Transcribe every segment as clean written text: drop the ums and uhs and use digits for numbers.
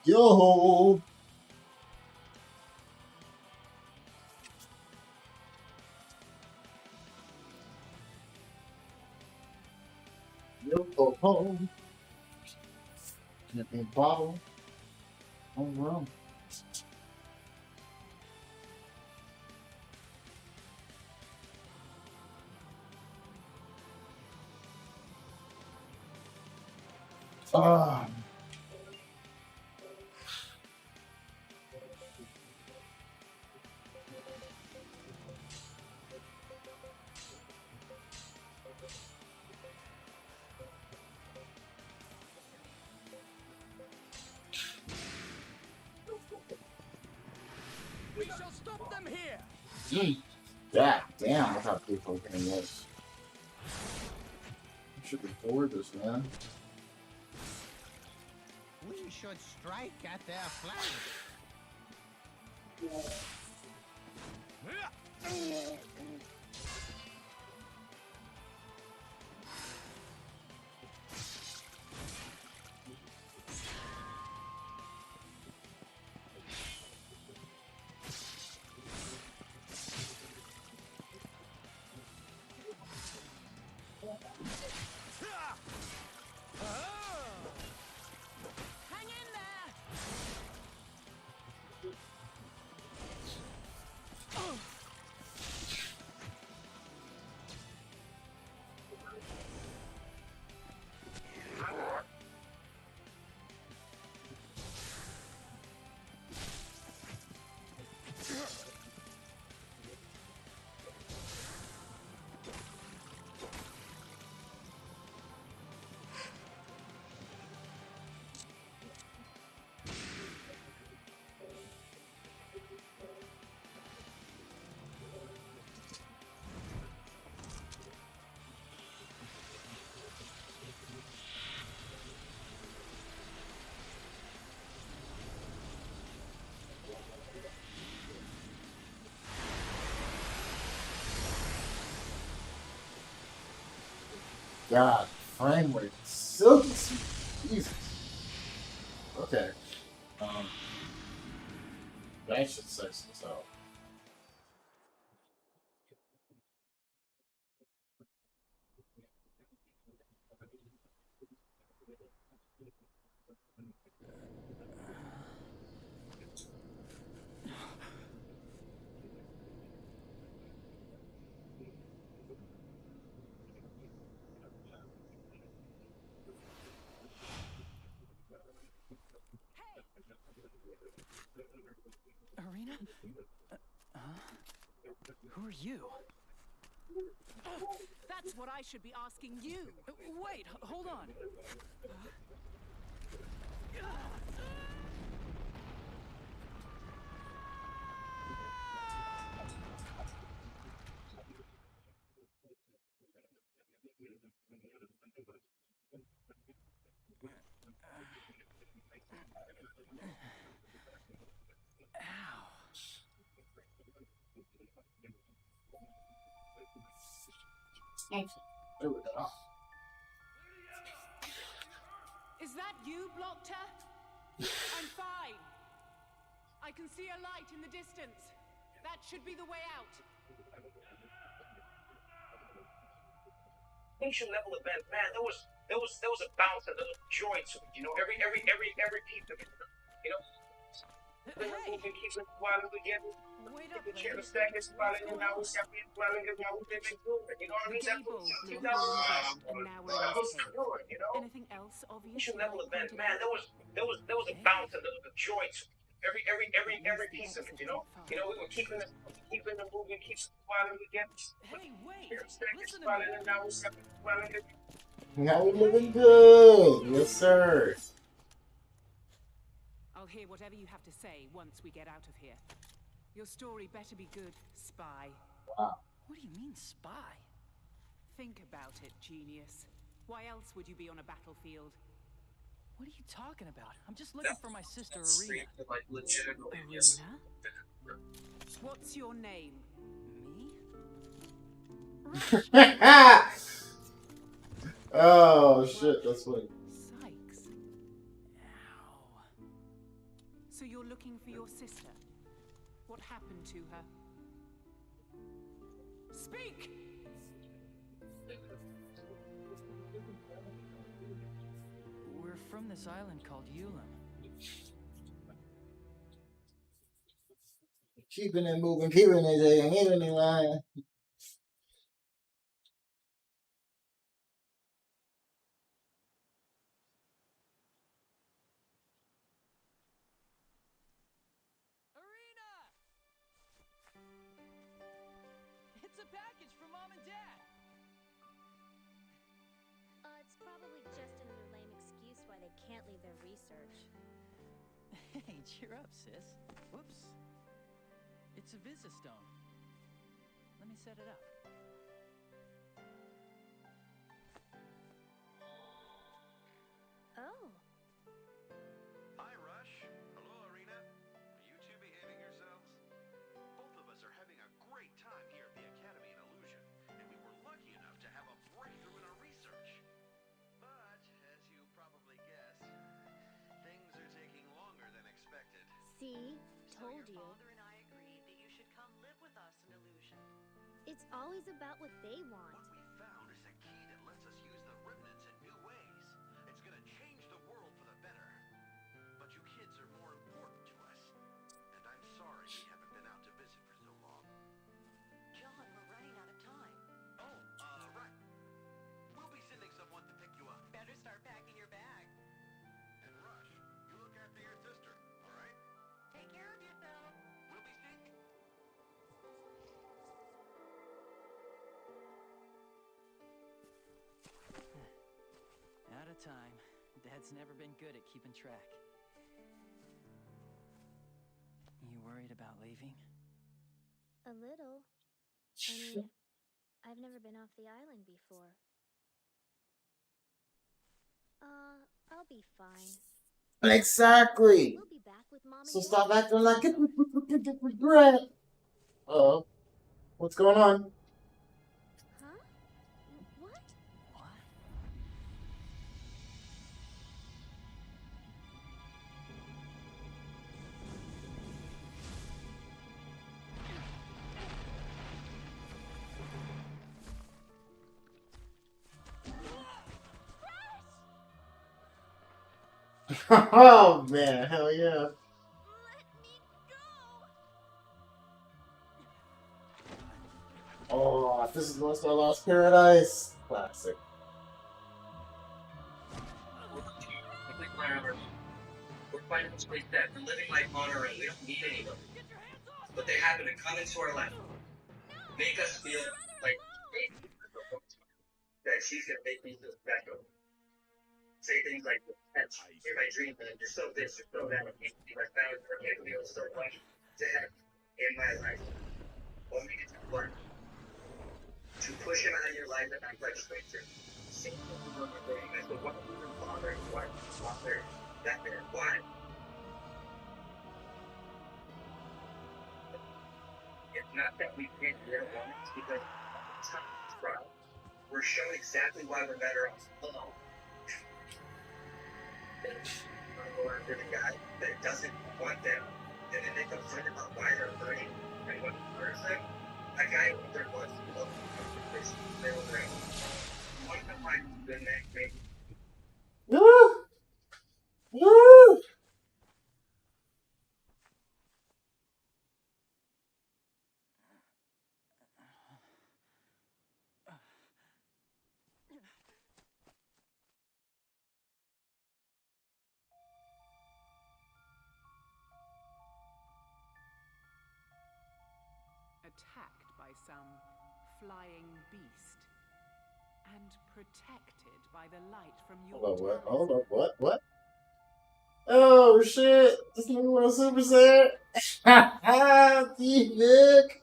Yo! Yo ho ho! In a bottle. Home run. Ah. We shall stop them here. God damn, I got people in this. I should record this, man. We should strike at their flank. Hang in there. God, frame rate. Silky smooth. Jesus. Okay. I should say this out. Arena? Who are you? That's what I should be asking you. Wait, hold on. There we go. Is that you, Blockter? I'm fine. I can see a light in the distance. That should be the way out. Nation level event, man. There was a bounce and there was joy to it. You know, every piece of it. You know, Hey! keeps it smiling together. Wait up, The chair lady. stack is smiling and now What's we're happy and smiling and now we're living through it. You know what I mean? The That's gable what blew 2000 a hole down, and now we're in that was this cave. good, you know? Anything else obvious? Nation that level I event, pointed man. out? There was a bounce and there was a joy to it. Every piece of it, you know? Far. You know, we were keeping the movie, keeps smiling together. Hey, wait! Chair stack is Listen to smiling me. and now we're happy and smiling and Now we're living good. Yes, sir. I'll hear whatever you have to say once we get out of here. Your story better be good, spy. Wow. What do you mean, spy? Think about it, genius. Why else would you be on a battlefield? What are you talking about? I'm just looking for my sister, Arena. like legitimately. Arena? What's your name? Me? Oh shit, that's funny. Sykes. Ow. looking for your sister. What happened to her? Speak! We're from this island called Ulam. Keeping it moving, keeping it hitting it line. Arena! It's a package from Mom and Dad. It's probably just another lame excuse why they can't leave their research. Hey, cheer up, sis. Whoops. It's a Visistone. Let me set it up. Oh. Hi, Rush. Hello, Arena. Are you two behaving yourselves? Both of us are having a great time here at the Academy in Illusion, and we were lucky enough to have a breakthrough in our research. But, as you probably guessed, things are taking longer than expected. See? So Told your you. father and I agreed that you should come live with us in Illusion. It's always about what they want. What we found is a key that lets us use the remnants in new ways. It's gonna change the world for the better. But you kids are more important to us. And I'm sorry we haven't been out to visit for so long. John, we're running out of time. Oh, right. We'll be sending someone to pick you up. Better start packing your bag. And Rush, you look after your sister, all right? Take care of yourself. We'll be seeing you. Out of time. Dad's never been good at keeping track. You worried about leaving? A little. I mean, I've never been off the island before. I'll be fine. Exactly. We'll be back with Mom and So Dad. stop acting like regret. Uh-oh. What's going on? Huh? What? What? Oh man, hell yeah. Let me go! Oh, this is Lost by Lost Paradise. Classic. We're fighting this place dead. We're living life on our own. We don't need anyone. But they happen to come into our life. Make us feel like that she's gonna make me feel special. Say things like, if I dream that you're so this, you're so that, you like that, you're making me feel so much to have in my life. Or make it to work. To push him out of your life and act like a stranger. Same thing with my brain. I said, what is your father? Why? Father? That man? Why? It's not that we can't get along, it's because we're shown exactly why we're better off alone. They go after the guy that doesn't want them, and then they complain about why they're hurting, and what hurts them. A guy who there was this little ring. One of them might be good next, maybe. Woo! Woo! Attacked by some flying beast. And protected by the light from your Hold on, what? talisman. Hold on, what? What? Oh shit! This nigga was Super Saiyan. Haha, Nick.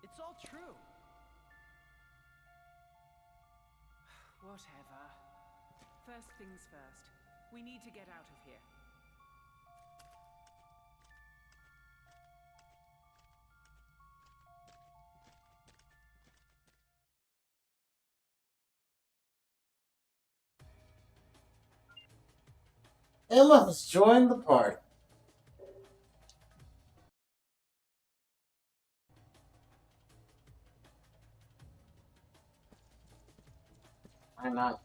It's all true. Whatever. First things first. We need to get out of here. Emma has joined the party. I'm not.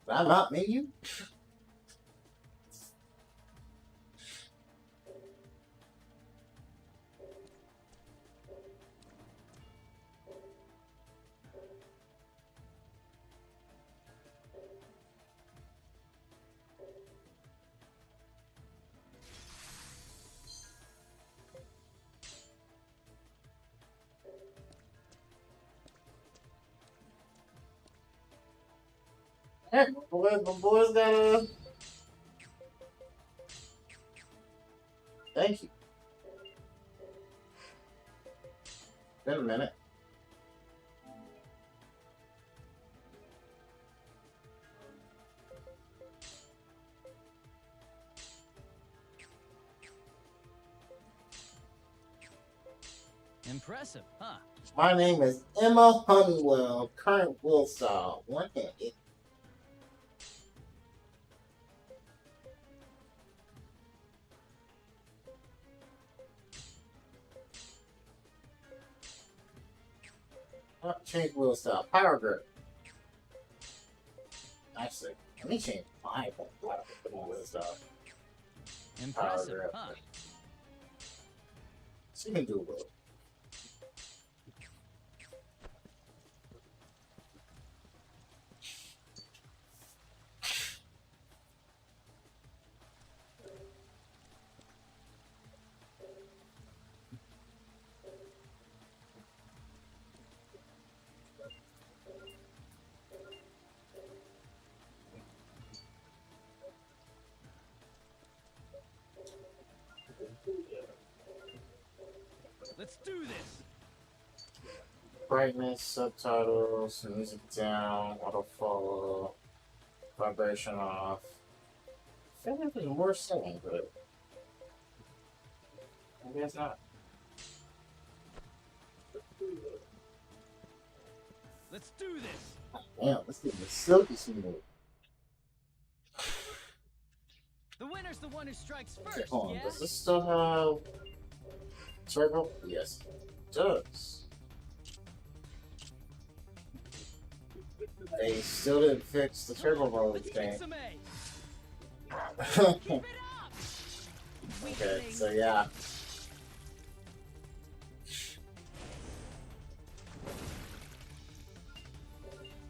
I'm not menu. Hey, my boys got a. Thank you. Been a minute. Impressive, huh? My name is Emma Honeywell, current will style. One-handed. Change wheel style. Power grip. Actually, let me change my wheel style. Impressive, grip. huh? So you can do it. Let's do this. Brightness, subtitles, music down, auto follow, vibration off. I feel like there's more setting, but I guess not. Let's do this. Damn, let's get the silky smooth. The winner's the one who strikes Okay, first. hold on. Yeah? Does this still have turbo? Yes, it does. They still didn't fix the turbo mode Let's thing. get some A. Keep it up. Okay, so yeah.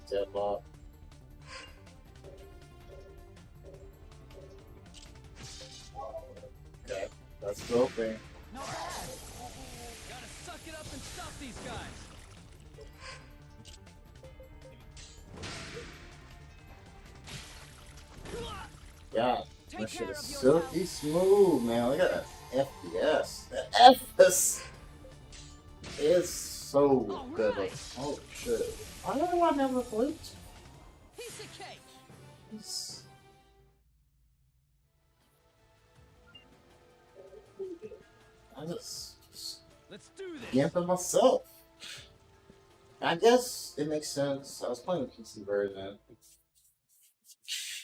Deadlock. Okay, that's the opening. Not bad. Gotta suck it up and stop these guys. Yeah, Take that shit care is of silky yourself. smooth, man. Look at that FPS. The FPS is so good. Like, oh shit. I don't know why I never played. Piece of cake. It's- I just Let's do this. yamping myself. I guess it makes sense. I was playing the PC version.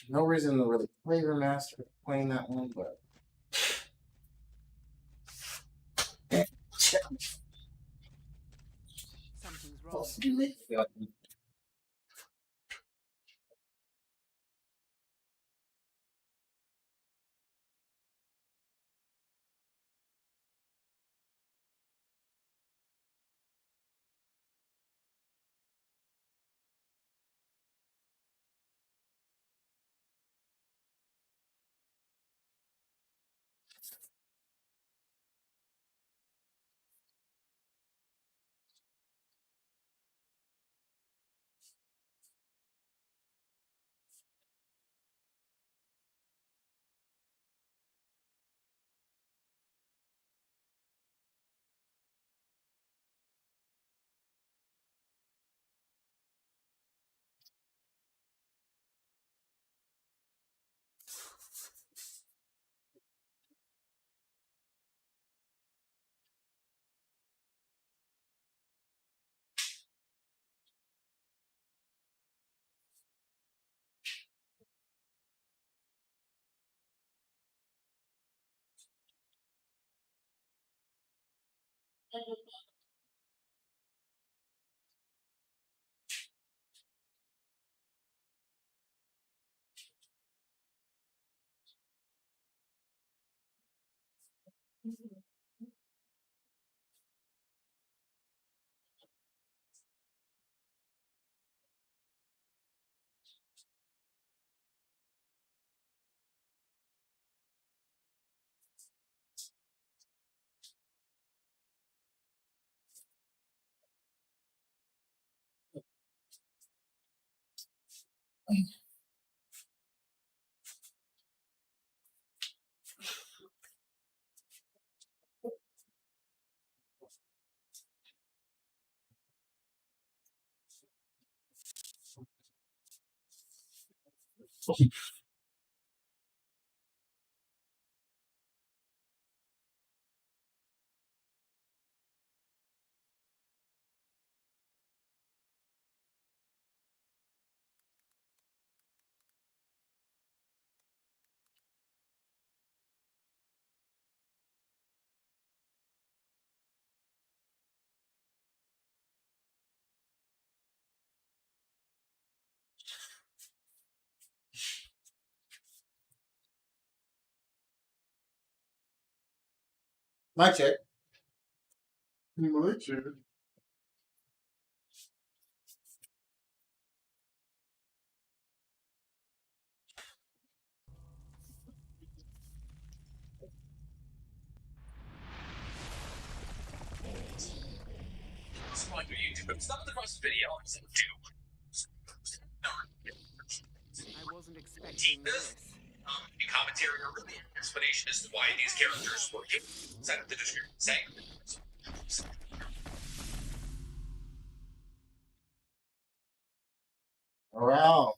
No reason to really play Remastered playing that one, but Something's wrong. possibly. My check. My check. Subscribe to YouTube and stop the first video and do. I wasn't expecting this. The commentary or really an explanation as to why these characters were given. Send the description saying. Around.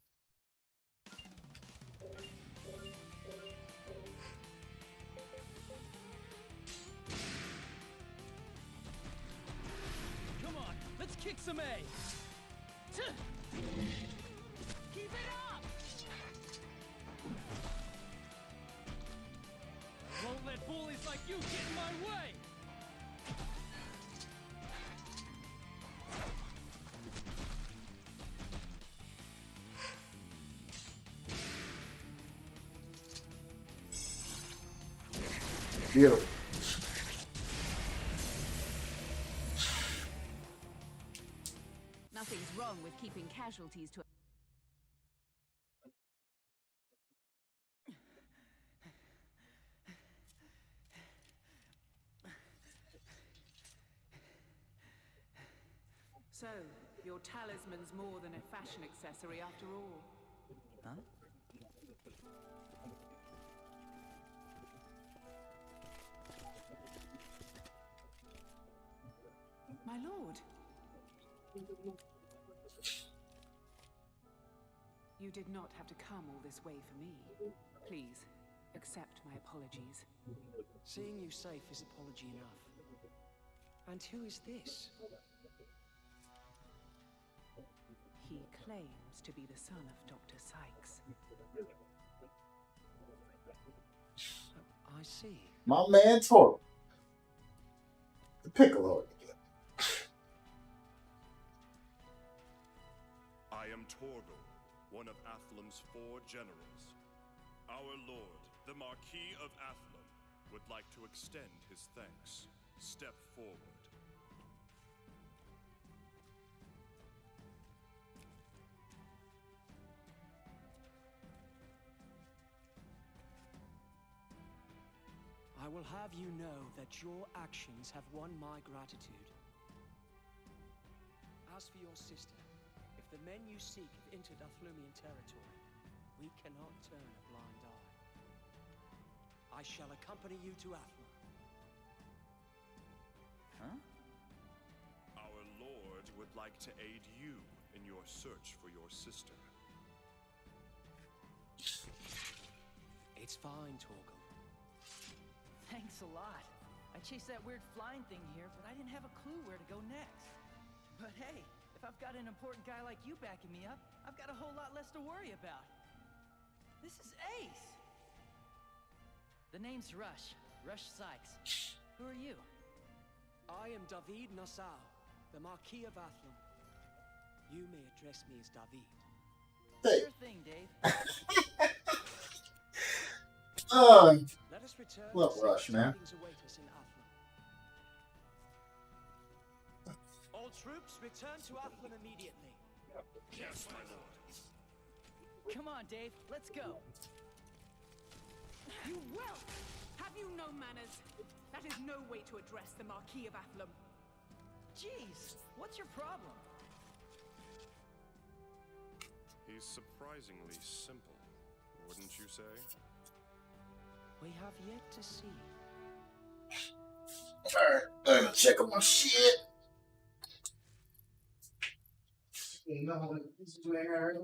Come on, let's kick some A. Keep it up! Won't let bullies like you get in my way. Beautiful. Nothing's wrong with keeping casualties to... So, your talisman's more than a fashion accessory after all. Huh? My lord. You did not have to come all this way for me. Please, accept my apologies. Seeing you safe is apology enough. And who is this? He claims to be the son of Dr. Sykes. I see. My man Torque. The Piccolo. I am Torgal, one of Athlum's 4 generals. Our lord, the Marquis of Athlum, would like to extend his thanks. Step forward. I will have you know that your actions have won my gratitude. As for your sister, if the men you seek have entered Athlumian territory, we cannot turn a blind eye. I shall accompany you to Athlum. Huh? Our lord would like to aid you in your search for your sister. It's fine, Torgal. Thanks a lot. I chased that weird flying thing here, but I didn't have a clue where to go next. But hey, if I've got an important guy like you backing me up, I've got a whole lot less to worry about. This is ace! The name's Rush. Rush Sykes. Who are you? I am David Nassau, the Marquis of Athlum. You may address me as David. Hey. Sure thing, Dave. Let us return Look, to Rush, man. things await us in Athlum. All troops return to Athlum immediately. Yes, my lord. Come on, Dave. Let's go. You will! Have you no manners? That is no way to address the Marquis of Athlum. Jeez, what's your problem? He's surprisingly simple, wouldn't you say? We have yet to see. Alright, let me check on my shit. No, it's where.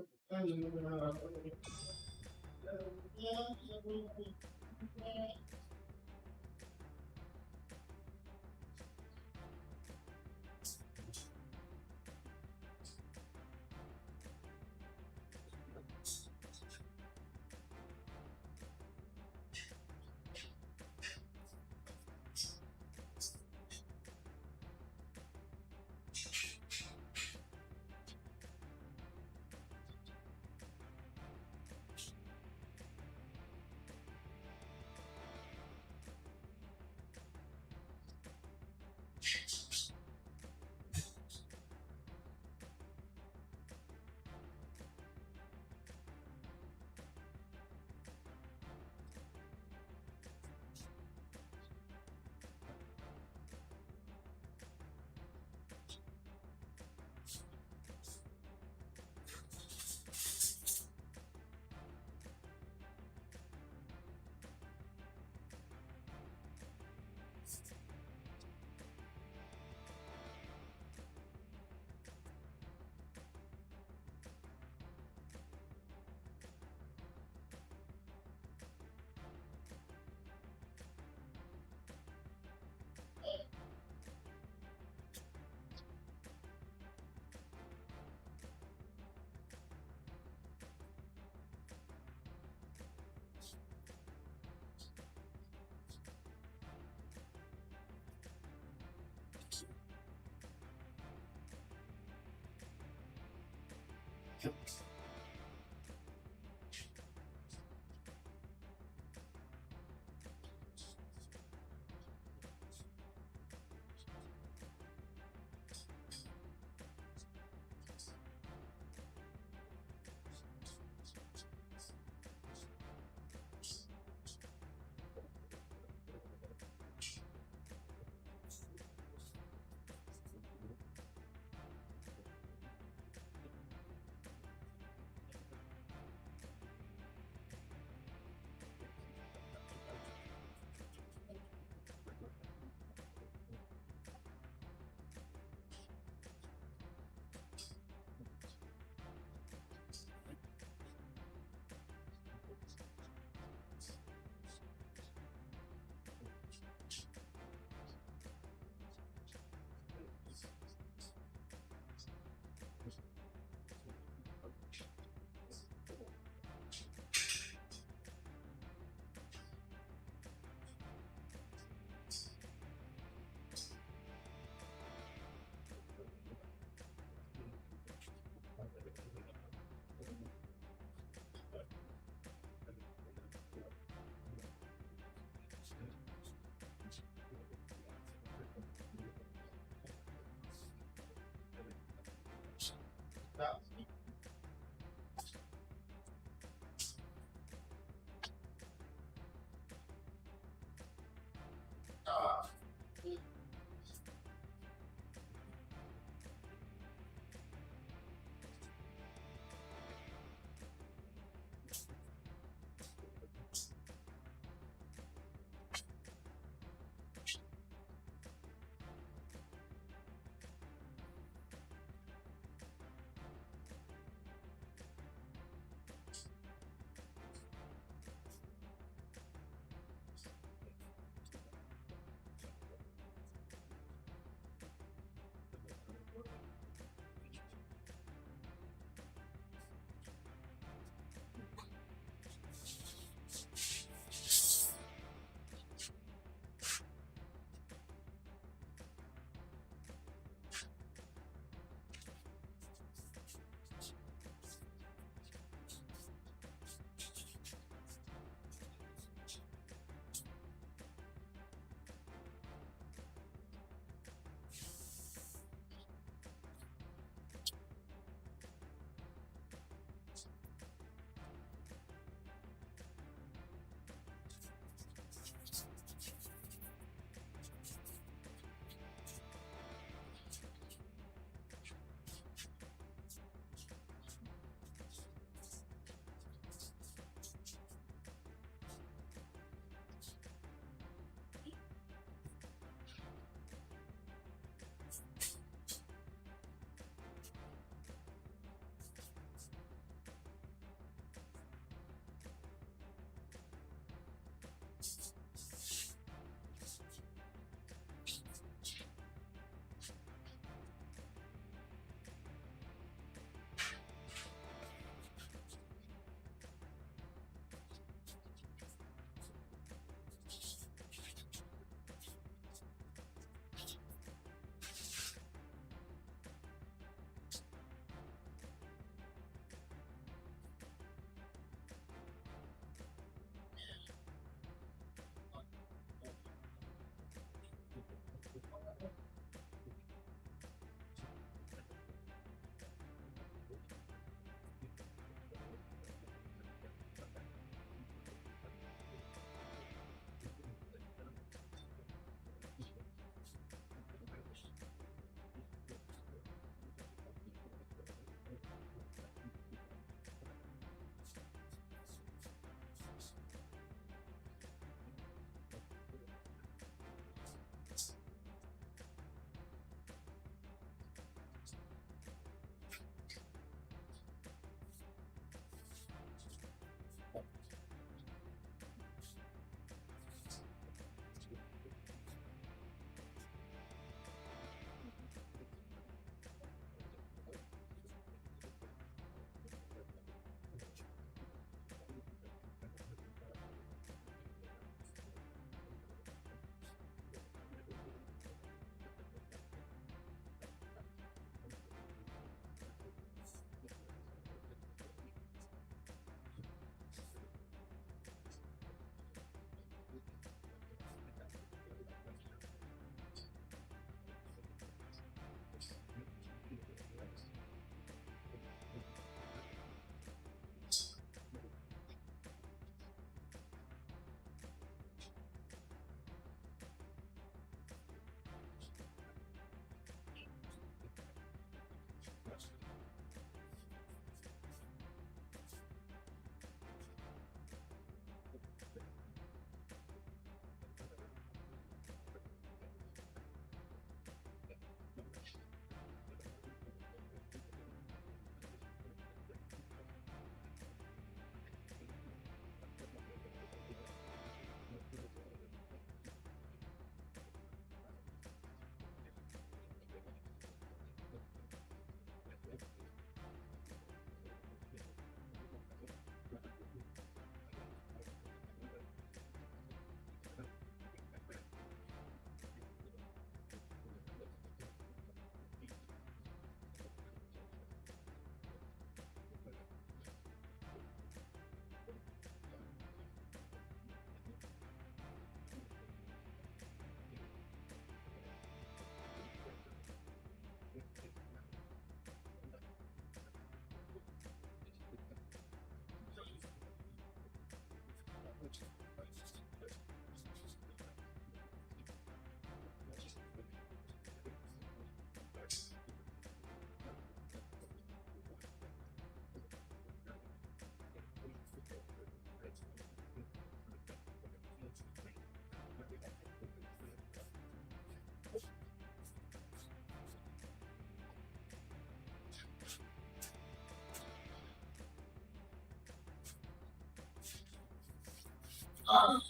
All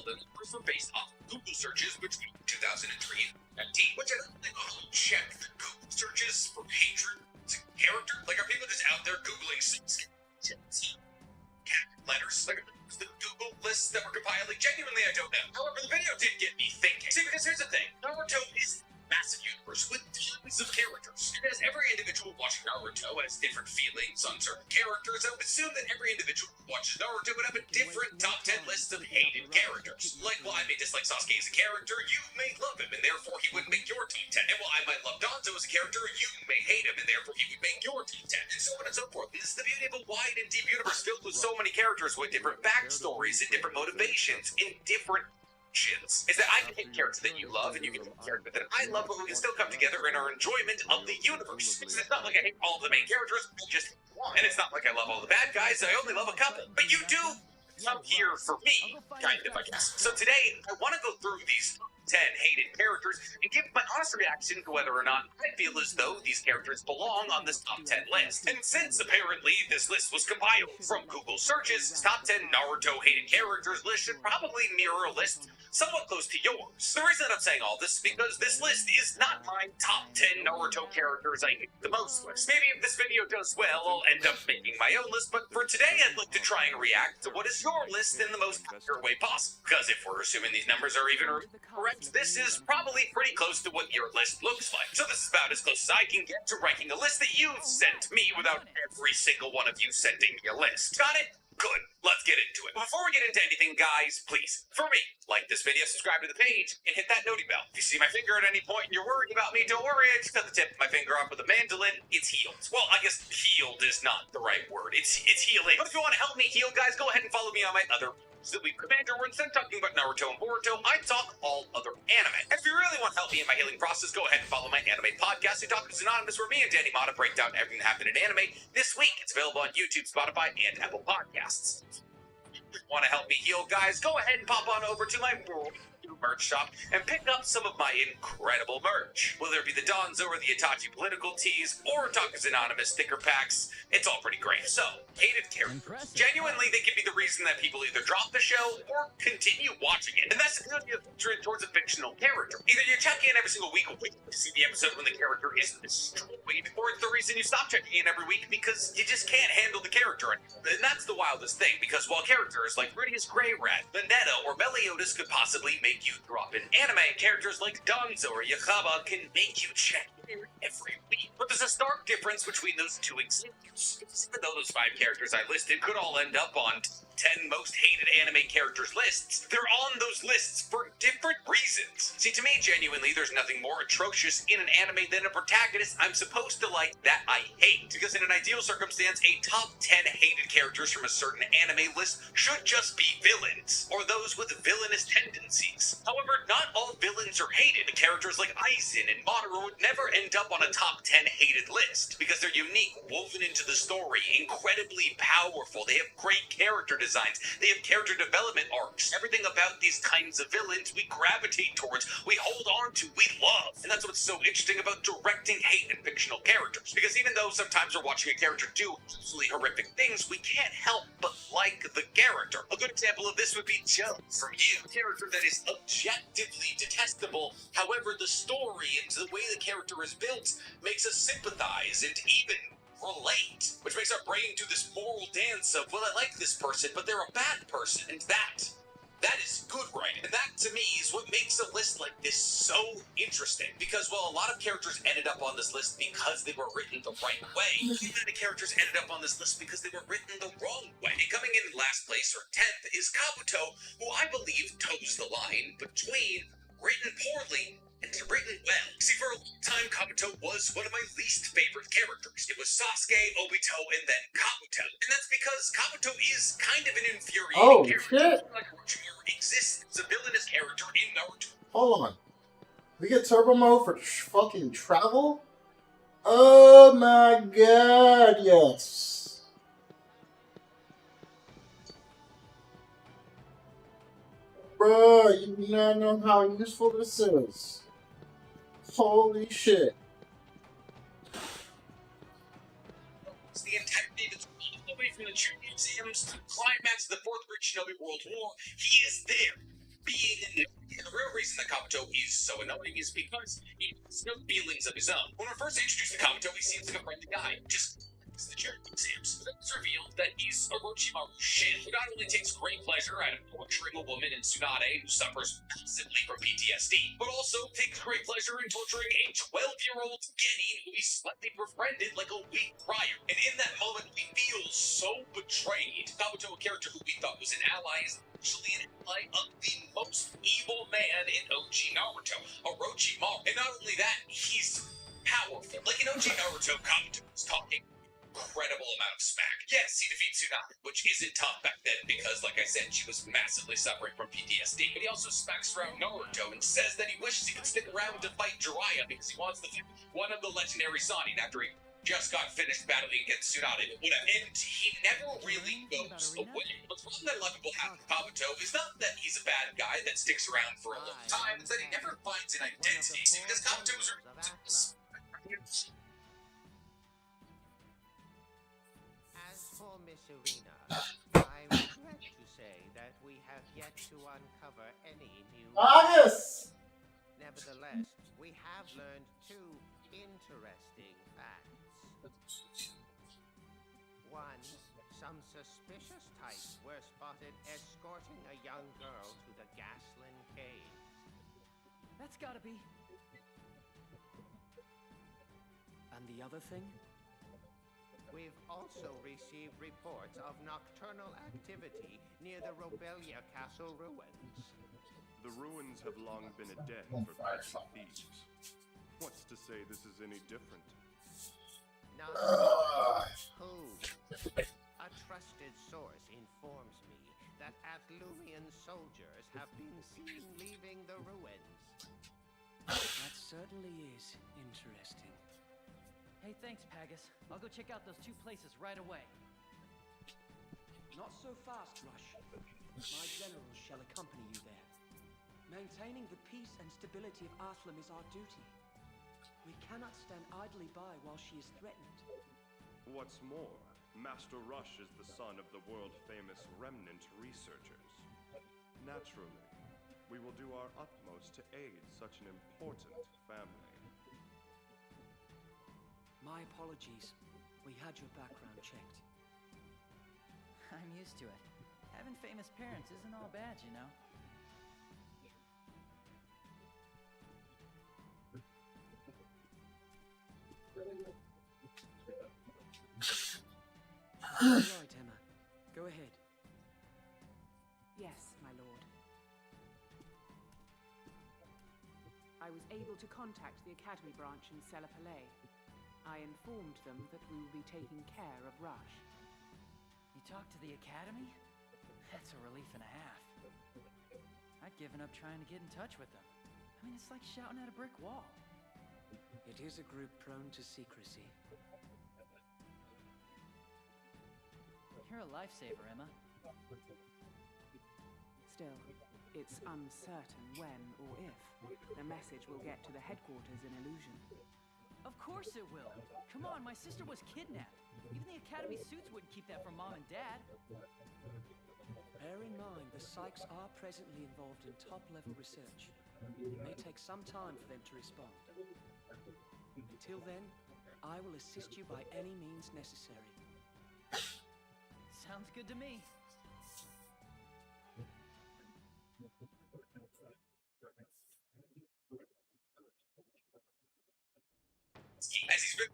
the numbers were based off Google searches between 2003 and 2019, which I don't think I'll check the Google searches for hatred to character. Like, are people just out there Googling letters? Like, the Google lists that were compiling? Genuinely, I don't know. However, the video did get me thinking. See, because here's the thing. Naruto is a massive universe with tons of characters. And as every individual watching Naruto has different feelings on certain characters, I would assume that every individual who watches Naruto would have a different top 10 list of hated characters. Like, while I may dislike Sasuke as a character, you may love him, and therefore he would make your top 10. And while I might love Danzo as a character, you may hate him, and therefore he would make your top 10. And so on and so forth. This is the beauty of a wide and deep universe filled with so many characters with different backstories and different motivations in different shits. Is that I can hate characters that you love, and you can hate characters that I love, but we can still come together in our enjoyment of the universe. It's not like I hate all of the main characters, I just one. And it's not like I love all the bad guys, I only love a couple. But you do come here for me, kind of, I guess. So today, I want to go through these 10 hated characters and give my honest reaction to whether or not I feel as though these characters belong on this top 10 list. And since apparently this list was compiled from Google searches, this top 10 Naruto hated characters list should probably mirror a list somewhat close to yours. The reason that I'm saying all this is because this list is not my top 10 Naruto characters I hate the most list. Maybe if this video does well, I'll end up making my own list, but for today I'd like to try and react to what is your list in the most accurate way possible. Because if we're assuming these numbers are even correct, this is probably pretty close to what your list looks like. So this is about as close as I can get to ranking a list that you've sent me without every single one of you sending me a list. Got it? Good. Let's get into it. But before we get into anything, guys, please, for me, like this video, subscribe to the page, and hit that noti bell. If you see my finger at any point and you're worried about me, don't worry. I just cut the tip of my finger off with a mandolin. It's healed. Well, I guess healed is not the right word. It's healing. But if you want to help me heal, guys, go ahead and follow me on my other that we Commander, where instead of talking about Naruto and Boruto, I talk all other anime. And if you really want to help me in my healing process, go ahead and follow my anime podcast, Who Talk is Anonymous, where me and Danny Mata break down everything that happened in anime this week. It's available on YouTube, Spotify, and Apple Podcasts. If you want to help me heal, guys, go ahead and pop on over to my merch shop and pick up some of my incredible merch. Whether it be the Donzo or the Itachi political tees or Talk is Anonymous sticker packs, it's all pretty great. So, hated characters. Genuinely, they can be the reason that people either drop the show or continue watching it. And that's the beauty of hatred towards a fictional character. Either you check in every single week to see the episode when the character isn't destroyed, or it's the reason you stop checking in every week because you just can't handle the character anymore. And that's the wildest thing, because while characters like Rudius Grey Rat, Vendetta, or Meliodas could possibly make you drop in anime, characters like Danzo or Yakaba can make you check in every week. But there's a stark difference between those two examples. Even though those 5 characters I listed could all end up on 10 most hated anime characters lists, they're on those lists for different reasons. See, to me, genuinely, there's nothing more atrocious in an anime than a protagonist I'm supposed to like that I hate. Because in an ideal circumstance, a top 10 hated characters from a certain anime list should just be villains, or those with villainous tendencies. However, not all villains are hated. Characters like Aizen and Madara would never end up on a top 10 hated list, because they're unique, woven into the story, incredibly powerful, they have great character designs, they have character development arcs. Everything about these kinds of villains we gravitate towards, we hold on to, we love. And that's what's so interesting about directing hate in fictional characters, because even though sometimes we're watching a character do absolutely horrific things, we can't help but like the character. A good example of this would be Joe from You, a character that is objectively detestable. However, the story and the way the character is built makes us sympathize and even relate, which makes our brain do this moral dance of, well, I like this person, but they're a bad person, and that is good writing. And that, to me, is what makes a list like this so interesting. Because while a lot of characters ended up on this list because they were written the right way, many characters ended up on this list because they were written the wrong way. And coming in last place, or 10th, is Kabuto, who I believe toes the line between written poorly and written well. See, for a long time, Kabuto was one of my least favorite characters. It was Sasuke, Obito, and then Kabuto. And that's because Kabuto is kind of an infuriating character. Shit. Like Orochimaru exists as a villainous character in Naruto. Hold on. We get turbo mode for fucking travel? Oh my god, yes. Bruh, you do not know how useful this is. Holy shit. It's the entirety of all the way from the True Museums to the climax of the Fourth Great Shinobi World War. He is there, being in there. And the real reason that Kabuto is so annoying is because he has no feelings of his own. When we're first introduced to Kabuto, he seems like a friendly guy, just the Cherry exams. But then it's revealed that he's Orochimaru's shin, who not only takes great pleasure out of torturing a woman in Tsunade who suffers massively from PTSD, but also takes great pleasure in torturing a 12-year-old Genin who he slightly befriended like a week prior. And in that moment, we feel so betrayed. Kabuto, a character who we thought was an ally, is actually an ally of the most evil man in OG Naruto, Orochimaru. And not only that, he's powerful. Like in OG Naruto, Kabuto was talking incredible amount of smack. Yes, he defeats Tsunade, which isn't tough back then because, like I said, she was massively suffering from PTSD. But he also smacks around Naruto and says that he wishes he could stick around to fight Jiraiya because he wants to fight one of the legendary Sannin after he just got finished battling against Tsunade. And he never really goes away. But one that a lot of people have with Kabuto is not that he's a bad guy that sticks around for a long time, it's that he never finds an identity. See, because Kabuto's For Miss Arena, I regret to say that we have yet to uncover any new... Yes! Nevertheless, we have learned two interesting facts. One, some suspicious types were spotted escorting a young girl to the Gasland Caves. That's gotta be... And the other thing? We've also received reports of nocturnal activity near the Robelia Castle ruins. The ruins have long been a den for crafty thieves. What's to say this is any different? Now, who? A trusted source informs me that Athlumian soldiers have been seen leaving the ruins. That certainly is interesting. Hey, thanks, Pagus. I'll go check out those two places right away. Not so fast, Rush. My generals shall accompany you there. Maintaining the peace and stability of Athlum is our duty. We cannot stand idly by while she is threatened. What's more, Master Rush is the son of the world-famous Remnant researchers. Naturally, we will do our utmost to aid such an important family. My apologies. We had your background checked. I'm used to it. Having famous parents isn't all bad, you know. Right, Emma. Go ahead. Yes, my lord. I was able to contact the Academy branch in Palais. I informed them that we will be taking care of Rush. You talked to the Academy? That's a relief and a half. I'd given up trying to get in touch with them. I mean, it's like shouting at a brick wall. It is a group prone to secrecy. You're a lifesaver, Emma. Still, it's uncertain when or if the message will get to the headquarters in Illusion. Of course it will. Come on, my sister was kidnapped. Even the Academy suits wouldn't keep that from Mom and Dad. Bear in mind, the Psychs are presently involved in top-level research. It may take some time for them to respond. Until then, I will assist you by any means necessary. Sounds good to me. As he's been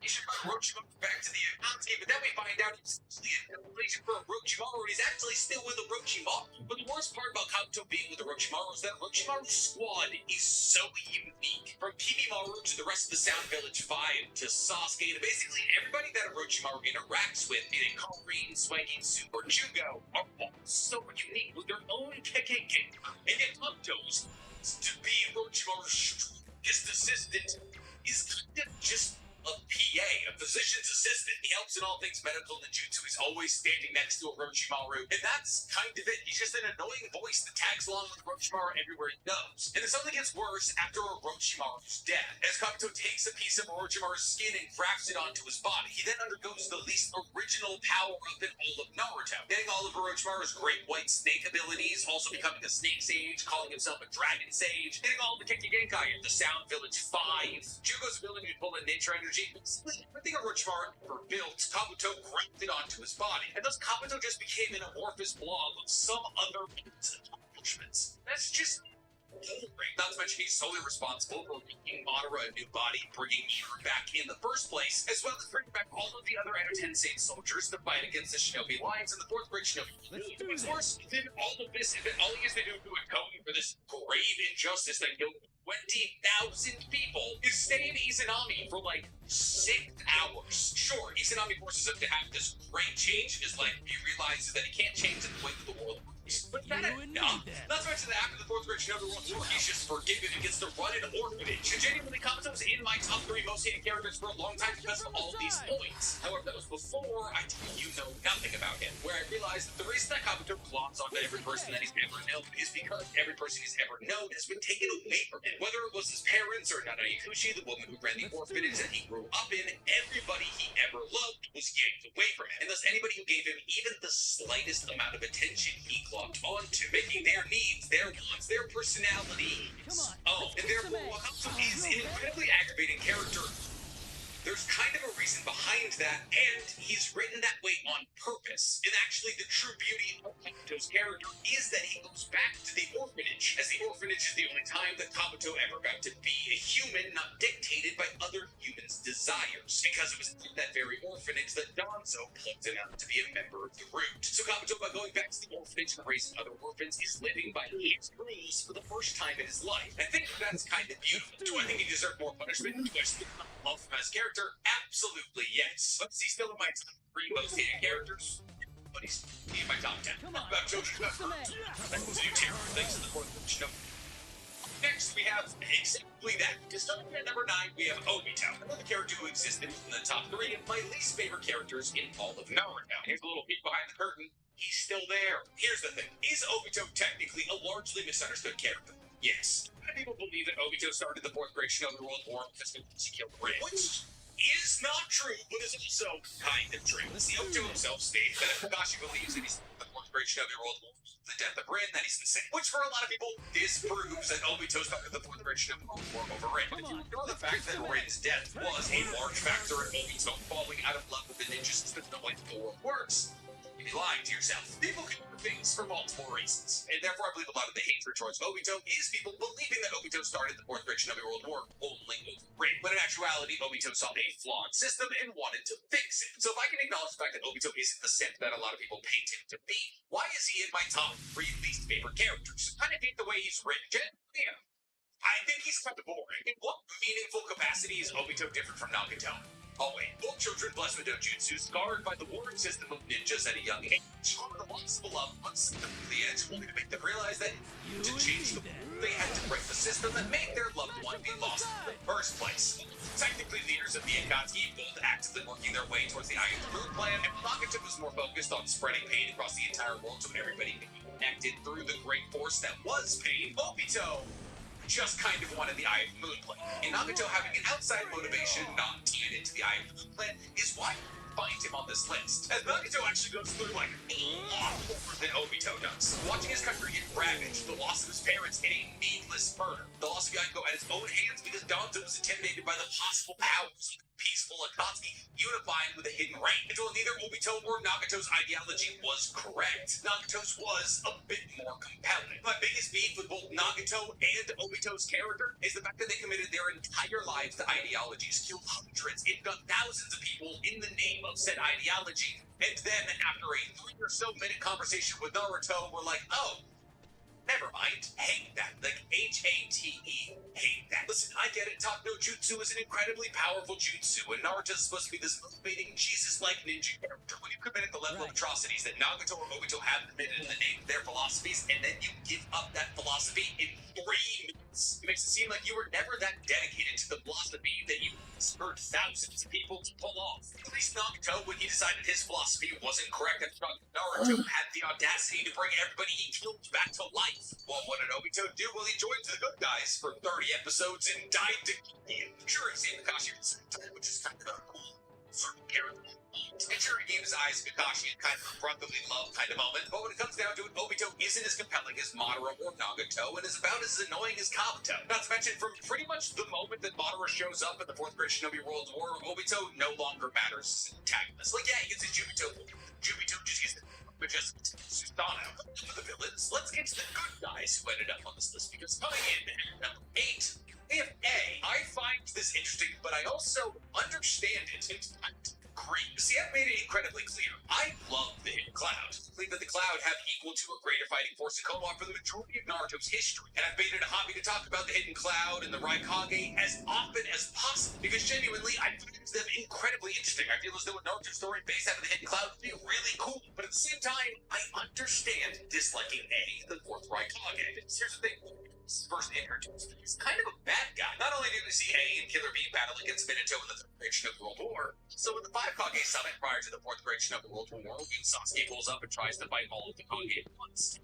information about Orochimaru back to the Akatsuki, but then we find out he's actually an information for Orochimaru, and he's actually still with Orochimaru. But the worst part about Kabuto being with Orochimaru is that Orochimaru's squad is so unique. From Kimimaru to the rest of the Sound Village 5 to Sasuke to basically everybody that Orochimaru interacts with, be it Karin, Swanky, Soup, or Jugo, are all so unique with their own Kekeke. And yet Kabuto's to be Orochimaru's strongest assistant is kind of just a PA, a physician's assistant. He helps in all things medical ninjutsu. He's always standing next to Orochimaru, and that's kind of it. He's just an annoying voice that tags along with Orochimaru everywhere he goes. And this only gets worse after Orochimaru's death, as Kabuto takes a piece of Orochimaru's skin and grafts it onto his body. He then undergoes the least original power-up in all of Naruto, getting all of Orochimaru's great white snake abilities, also becoming a snake sage, calling himself a dragon sage, getting all the Keki Genkai at the Sound Village 5, Jugo's ability to pull in nature energy. Everything Orochimaru ever built, Kabuto grafted onto his body, and thus Kabuto just became an amorphous blob of some other accomplishments. That's just boring. Not to mention he's solely responsible for making Madara a new body, bringing Miura back in the first place, as well as bringing back all of the other Edo Tensei soldiers to fight against the Shinobi Lions and the fourth grade Shinobi. What's worse than all of this is that all he has to do to atone for this grave injustice that killed 20,000 people is stay in Izanami for like 6 hours. Sure, Izanami forces him to have this great change in his life. He realizes that he can't change the way that the world works. But that enough. Not to mention that after the fourth grade Shinobi World War, he's just forgiven and gets to run an orphanage. And genuinely, Kabuto's in my top 3 most hated characters for a long time because of all these points. However, that was before I told you know nothing about him, where I realized that the reason that Kabuto gloms onto every person that he's ever known is because every person he's ever known has been taken away from him. Whether it was his parents or Nana Ikushi, the woman who ran the orphanage that he grew up in, everybody he ever loved was yanked away from him. And thus anybody who gave him even the slightest amount of attention, he globbed onto, making their needs, their wants, their personalities. And therefore, while Kabuto is an incredibly aggravating character, there's kind of a reason behind that, and he's written that way on purpose. And actually, the true beauty of Kabuto's character is that he goes back to the orphanage, as the orphanage is the only time that Kabuto ever got to be a human, not dictated by other humans' desires. Because it was in that very orphanage that Danzo plucked him out to be a member of the Root. So Kabuto, by going back to the orphanage and raising other orphans, is living by his rules for the first time in his life. I think that's kind of beautiful. Do I think he deserved more punishment? Do I still love him as a character? Absolutely yes. But is he still in my top 3 most hated characters? But he's in my top 10. About children, I do terrible things in the fourth edition. Next, we have exactly that. To start at number 9, we have Obito, another character who existed in the top 3 of my least favorite characters in all of Naruto. Here's a little peek behind the curtain. He's still there. Here's the thing. Is Obito technically a largely misunderstood character? Yes. Many people believe that Obito started the fourth grade Shinobi World War because he killed Rin, which is not true, but is also kind of true. The Obito himself stated that if Kakashi believes that he's the fourth grade Shinobi World War, the death of Rin, that he's insane. Which for a lot of people disproves that Obito started the fourth grade Shinobi World War over Rin. But if you ignore the fact that Rin's death was a large factor in Obito falling out of love with the ninja system and the way the world works, you'd be lying to yourself. People can do things for multiple reasons, and therefore I believe a lot of the hatred towards Obito is people believing that Obito started the fourth grade Shinobi World War only over Rin. But in actuality, Obito saw a flawed system and wanted to fix it. So if I can acknowledge the fact that Obito isn't the simp that a lot of people paint him to be, why is he in my top 3 least favorite characters? I kind of hate the way he's written. Yeah. I think he's kind of boring. In what meaningful capacity is Obito different from Nagato? Oh wait, both children blessed with no jutsu, scarred by the warring system of ninjas at a young age, harmed the loss of a loved one, sent them to the edge, only to make them realize that to change the world, they had to break the system that made their loved one be lost in the first place. Technically, leaders of the Akatsuki both actively working their way towards the Eye of the Moon plan, and Nagato was more focused on spreading pain across the entire world so everybody could be connected through the great force that was pain. Obito just kind of wanted the Eye of the Moon plan. And Nagato having an outside motivation not tied into the Eye of the Moon plan is why you find him on this list. As Nagato actually goes through like a lot more than Obito does. Watching his country get ravaged, the loss of his parents in a needless murder, the loss of Yonko at his own hands because Danzo was intimidated by the possible powers of peaceful Akatsuki unifying with a hidden rank. Until neither Obito or Nagato's ideology was correct, Nagato's was a bit more compelling. My biggest beef with both Nagato and Obito's character is the fact that they committed their entire lives to ideologies, killed hundreds, if not thousands of people in the name of said ideology, and then after a 3 or so minute conversation with Naruto, we're like, oh, never mind. Hate that. Like, H-A-T-E. Hate that. Listen, I get it. Top no Jutsu is an incredibly powerful jutsu, and Naruto's supposed to be this motivating, Jesus-like ninja character. When you committed the level of atrocities that Nagato or Obito have committed in the name of their philosophies, and then you give up that philosophy in 3 minutes, it makes it seem like you were never that dedicated to the philosophy that you spurred thousands of people to pull off. At least Nagato, when he decided his philosophy wasn't correct, and Naruto had the audacity to bring everybody he killed back to life. Well, what did Obito do? Well, he joined the good guys for 30 episodes and died to sure he saved Kakashi, which is kind of a cool sort of character. And sure, he gave his eyes to Kakashi in kind of a brotherly love kind of moment, but when it comes down to it, Obito isn't as compelling as Madara or Nagato, and is about as annoying as Kabuto. Not to mention, from pretty much the moment that Madara shows up in the 4th Great Shinobi World War, Obito no longer matters as an antagonist. Like, yeah, he gets his Jubito just gets but just Susanoo for the villains. Let's get to the good guys who ended up on this list, because coming in at number 8, we have A. I find this interesting, but I also understand it. In fact, agree. See, I've made it incredibly clear. I love the Hidden Cloud. I believe that the Cloud have equal to a greater fighting force in Konoha for the majority of Naruto's history. And I've made it a hobby to talk about the Hidden Cloud and the Raikage as often as possible, because genuinely, I find them incredibly interesting. I feel as though a Naruto story based out of the Hidden Cloud would be really cool. But at the same time, I understand disliking A, the 4th Raikage. Here's the thing. First introduced, he's kind of a bad guy. Not only did we see A and Killer B battle against Minato in the 3rd Great Shinobi World War, so in the 5 Kage Summit prior to the 4th Great Shinobi World War, Sasuke pulls up and tries to fight all of the Kage at once.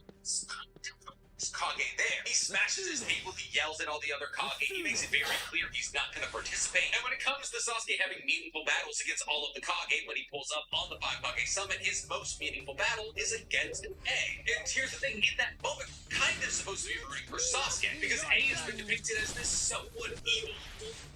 Kage there. He smashes his table, he yells at all the other Kage, he makes it very clear he's not going to participate. And when it comes to Sasuke having meaningful battles against all of the Kage, when he pulls up on the 5 Kage Summit, his most meaningful battle is against A. And here's the thing, in that moment, kind of supposed to be rooting for Sasuke, because A has been depicted as this somewhat evil,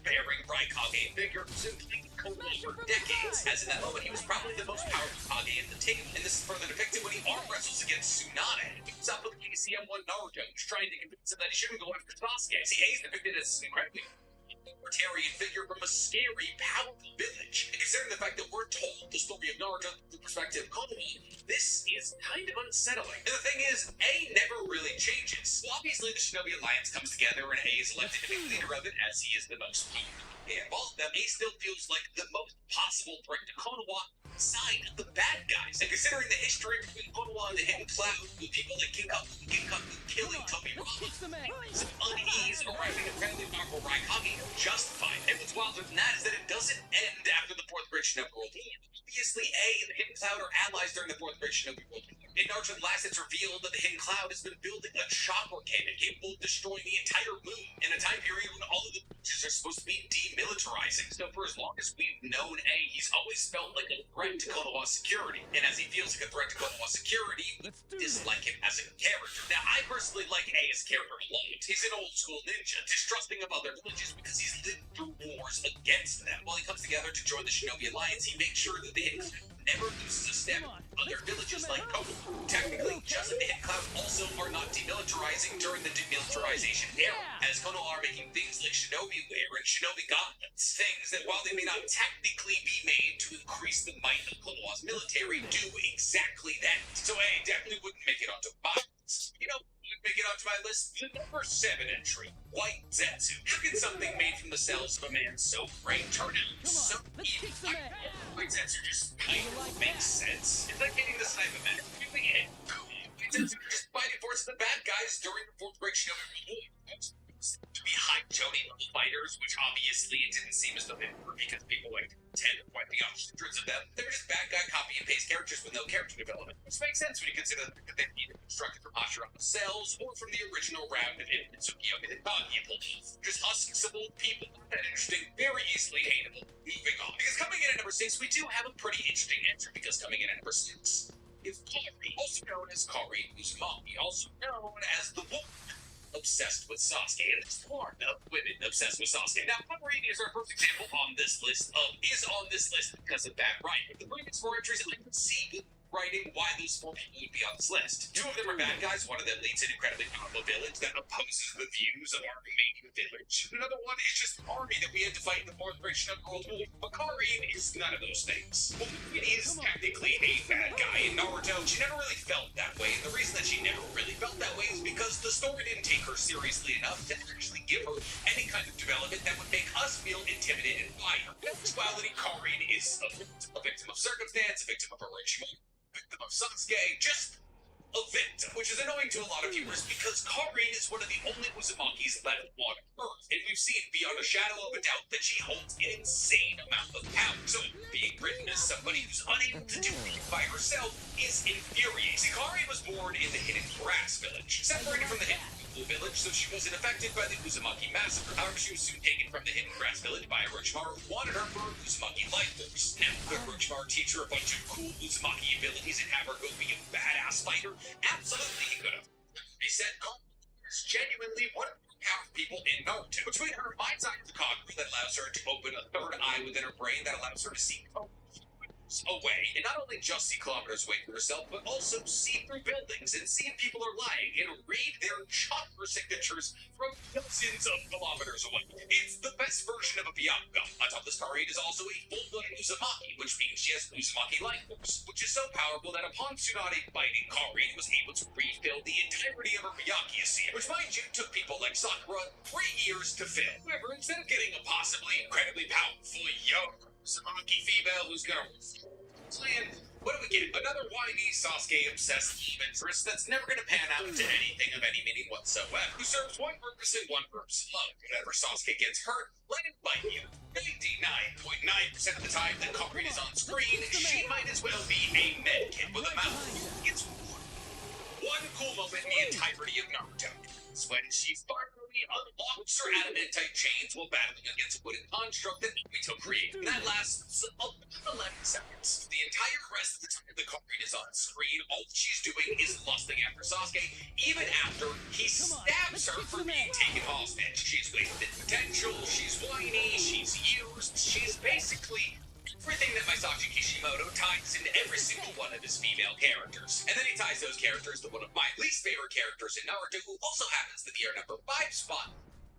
bearing Raikage figure simply for decades, as in that moment he was probably the most powerful Kage at the table. And this is further depicted when he arm wrestles against Tsunade. He comes up with KCM1 Naruto, who's trying to convince him that he shouldn't go after Sasuke. See, A is depicted as an incredibly authoritarian figure from a scary, powerful village. And considering the fact that we're told the story of Naruto from the perspective of Konoha, this is kind of unsettling. And the thing is, A never really changes. Well, obviously the Shinobi Alliance comes together and A is elected to be leader of it, as he is the most powerful. And both of them, A still feels like the most possible threat to Konoha side of the bad guys. And considering the history between Konoha and the Hidden Cloud, with people like Kinkaku killing Tobirama, some unease arriving at friendly powerful Raikage justified. And what's wilder than that is that it doesn't end after the 4th Great Shinobi World War. Obviously, A and the Hidden Cloud are allies during the 4th Great Shinobi World War. In Naruto Last, it's revealed that the Hidden Cloud has been building a chakra cannon capable of destroying the entire moon in a time period when all of the villages are supposed to be demilitarizing. So for as long as we've known A, he's always felt like a threat to Konoha's security. And as he feels like a threat to Konoha's security, we dislike him as a character. Now, I personally like A as a character a lot. He's an old school ninja, distrusting of other villages because he's lived through wars against them. While he comes together to join the Shinobi Alliance, he makes sure that the Hidden Cloud never loses a step. Other villages like Konoha, technically just as the Hidden Cloud, also are not demilitarizing during the demilitarization era, as Konoha are making things like Shinobi Wear and Shinobi Gauntlets, things that while they may not technically be made to increase the might of Konoha's military, do exactly that. So A definitely wouldn't make it onto my list. You know, would make it onto my list? The number 7 entry, White Zetsu. How can something made from the cells of a man so great turn out so evil? White Zetsu just kind of makes sense. It's like hitting the snipe of men. Really hit. White Zetsu are just fighting force of the bad guys during the 4th Great Shinobi War. To be high Jonin level fighters, which obviously it didn't seem as though they were, because people like 10 or wiping out hundreds of them. They were just bad guy copy and paste characters with no character development. Which makes sense when you consider that they've either constructed from Hashirama cells or from the original round of Infinite Tsukiyomi that Nagi pulled off. Just husks of old people. That interesting, very easily hateable. Moving on. Because coming in at number 6, we do have a pretty interesting entry, because coming in at number 6 is Kari, also known as Kari Uzumaki, also known as the Wolf. Obsessed with Sasuke, and there's more of women obsessed with Sasuke. Now, Kari is our first example on this list because of bad writing. The previous 4 entries, I can see the writing why those 4 people would be on this list. 2 of them are bad guys, one of them leads an incredibly powerful village that opposes the views of our main village. Another one is just an army that we had to fight in the 4th Great Shinobi World War. But Kari is none of those things. Well, it is technically a bad guy in Naruto. She never really felt that way, and the reason that she never really felt that way is because the story didn't take her seriously enough to actually give her any kind of development that would make us feel intimidated by her. In actuality, Kari is a victim of circumstance, a victim of Orochimaru, victim of Sasuke, just event, which is annoying to a lot of viewers because Karin is one of the only Uzumakis left on Earth, and we've seen beyond a shadow of a doubt that she holds an insane amount of power. So being written as somebody who's unable to do things by herself is infuriating. See, Karin was born in the Hidden Grass Village, separated from the Hidden Village, so she wasn't affected by the Uzumaki massacre. However, she was soon taken from the Hidden Grass Village by Orochimaru, who wanted her for her Uzumaki life force. Now, could Orochimaru teach her a bunch of cool Uzumaki abilities and have her go be a badass fighter? Absolutely, he could have. He said, is genuinely one of the powerful people in Naruto. Between her mind's eye of the Kagura that allows her to open a third eye within her brain that allows her to see away, and not only just see kilometers away from herself, but also see through buildings and see if people are lying and read their chakra signatures from dozens of kilometers away. It's the best version of a Byakugan. On top of this, Karin is also a full-blooded Uzumaki, which means she has Uzumaki life force, which is so powerful that upon Tsunade fighting, Karin was able to refill the entirety of her Byakuya, which, mind you, took people like Sakura 3 years to fill. However, instead of getting a possibly incredibly powerful young Uzumaki female who's gonna plan, what do we get? Another whiny Sasuke-obsessed love interest that's never gonna pan out to anything of any meaning whatsoever, who serves one purpose and one purpose alone. Whenever Sasuke gets hurt, let it bite you. 99.9% of the time that Karin is on screen, she might as well be a medkit with a mouth. It's one cool moment in the entirety of Naruto. It's when she finally unlocks her adamantite chains while battling against a wooden construct that Obito created. And that lasts about 11 seconds. The entire rest of the time that Karin is on screen, all she's doing is lusting after Sasuke, even after he stabs her for being taken hostage. She's wasted potential, she's whiny, she's used, she's basically everything that Masashi Kishimoto ties into every single one of his female characters. And then he ties those characters to one of my least favorite characters in Naruto, who also happens to be our number 5 spot,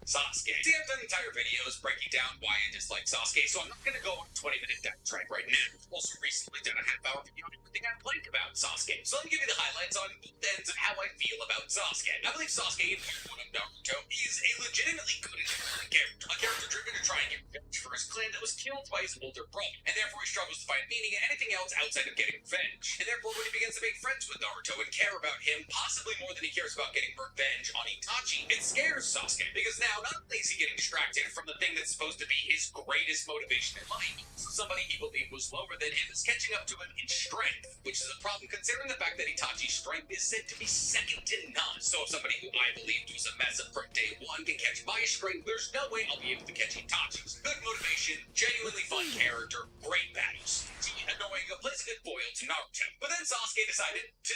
Sasuke. See, I've done entire videos breaking down why I dislike Sasuke, so I'm not gonna go on a 20-minute diatribe right now. I've also recently done a half-hour video on everything I like about Sasuke. So let me give you the highlights on both ends of how I feel about Sasuke. I believe Sasuke in part 1 of Naruto is a legitimately good and compelling character. A character driven to try and get revenge for his clan that was killed by his older brother, and therefore he struggles to find meaning in anything else outside of getting revenge. And therefore when he begins to make friends with Naruto and care about him, possibly more than he cares about getting revenge on Itachi, it scares Sasuke, because now not only is he getting distracted from the thing that's supposed to be his greatest motivation in life, so somebody he believed was lower than him is catching up to him in strength, which is a problem considering the fact that Itachi's strength is said to be second to none. So if somebody who I believed was a mess up from day one can catch my strength, there's no way I'll be able to catch Itachi's. Good motivation, genuinely fun character, great battles. Annoying, plays a good foil to Naruto. But then Sasuke decided to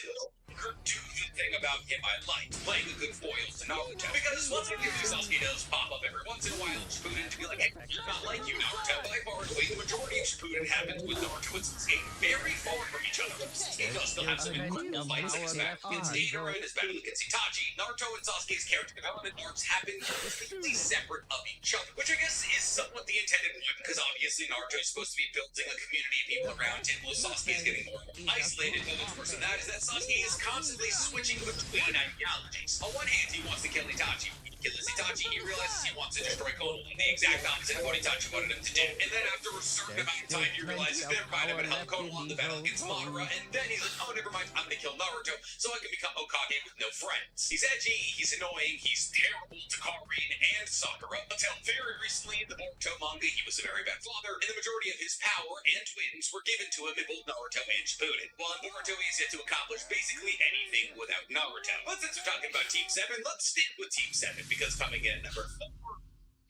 do the thing about him I liked, playing a good foil to Naruto. Because once again, Sasuke does pop up every once in a while in Shippuden to be like, hey, I'm not like you, Naruto. By far and away, the majority of Shippuden happens with Naruto and Sasuke very far from each other. Sasuke does still have some incredible fights like his battle against Deidara and his battle against Itachi. Naruto and Sasuke's character development arcs happen completely separate of each other, which I guess is somewhat the intended point, because obviously Naruto is supposed to be building a community of people around him, while Sasuke is getting more isolated. But what's worse than that is that Sasuke is constantly switching between ideologies. On one hand, he wants to kill Itachi. Kills Itachi, he realizes he wants to destroy Konoha, the exact opposite of what Itachi wanted him to do. And then after a certain amount of time, he realizes, never mind, I'm gonna help Konoha in the battle against Madara, and then he's like, oh, never mind, I'm gonna kill Naruto, so I can become Hokage with no friends. He's edgy, he's annoying, he's terrible to Karin and Sakura. Until very recently, in the Boruto manga, he was a very bad father, and the majority of his power and twins were given to him in both Naruto and Shippuden. While in Boruto, he's yet to accomplish basically anything without Naruto. But since we're talking about Team 7, let's stick with Team 7, because coming in at number 4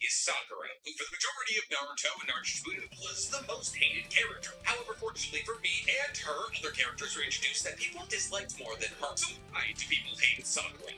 is Sakura, who for the majority of Naruto and Naruto Shippuden was the most hated character. However, fortunately for me and her, other characters were introduced that people disliked more than her. So why do people hate Sakura?